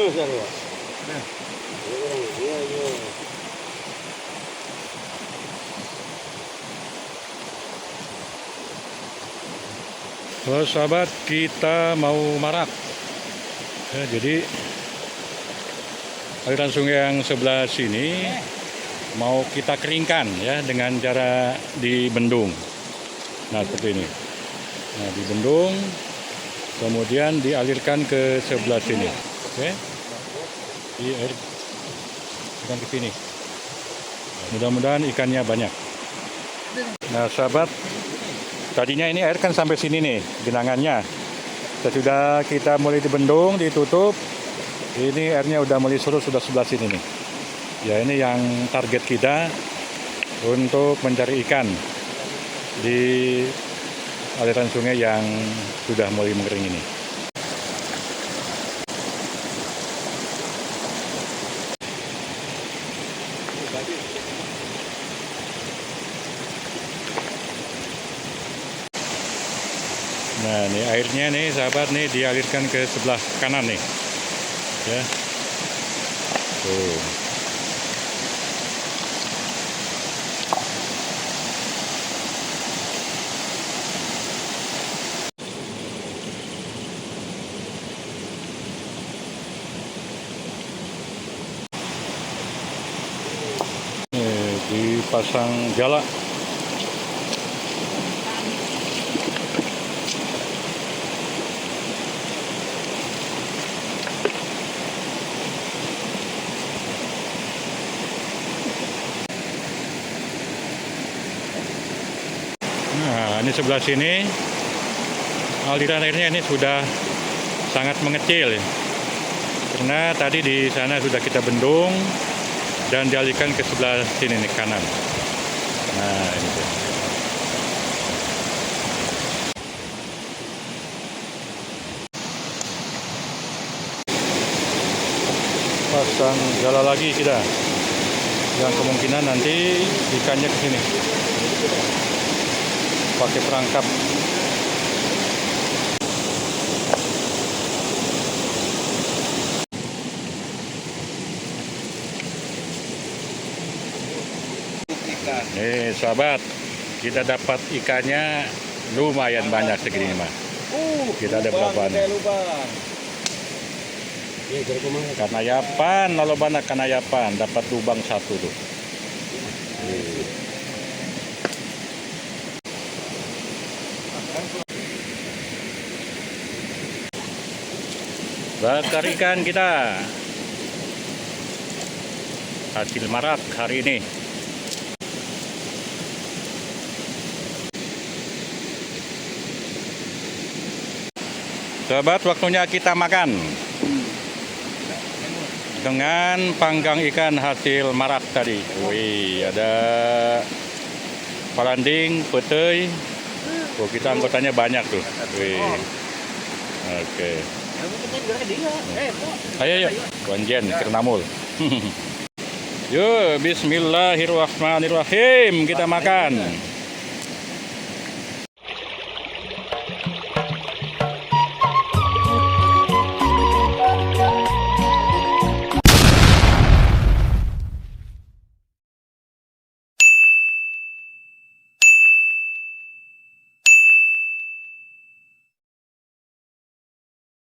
Halo sahabat, kita mau marak. Ya, jadi aliran sungai yang sebelah sini mau kita keringkan ya dengan cara dibendung. Nah seperti ini. Nah dibendung, kemudian dialirkan ke sebelah sini. Oke, dialirkan ke sini. Mudah-mudahan ikannya banyak. Nah sahabat, tadinya ini air kan sampai sini nih genangannya. Sesudah kita mulai dibendung, ditutup, ini airnya udah mulai surut, sudah sebelah sini nih. Ya ini yang target kita untuk mencari ikan di aliran sungai yang sudah mulai mengering ini. Nah, ini airnya nih sahabat nih dialirkan ke sebelah kanan nih. Ya. Tuh. Nih, dipasang jala. Nah, ini sebelah sini aliran airnya ini sudah sangat mengecil ya. Karena tadi di sana sudah kita bendung dan dialihkan ke sebelah sini nih kanan. Nah, ini dia. Pasang jala lagi kita. Yang kemungkinan nanti ikannya ke sini. Pakai perangkap. Nih sahabat, kita dapat ikannya lumayan banyak segini mah. Kita ada berapa nih? Kanayapan, lalu banyak kanayapan, dapat lubang satu tuh. Bakar ikan kita, hasil marak hari ini. Sahabat, waktunya kita makan dengan panggang ikan hasil marak tadi. Wih, ada palanding, petei. Oh, kita anggotanya banyak tuh. Wih. Oke. Ayo, Wanjen, Kernamul. Yuk, bismillahirrahmanirrahim. Kita makan.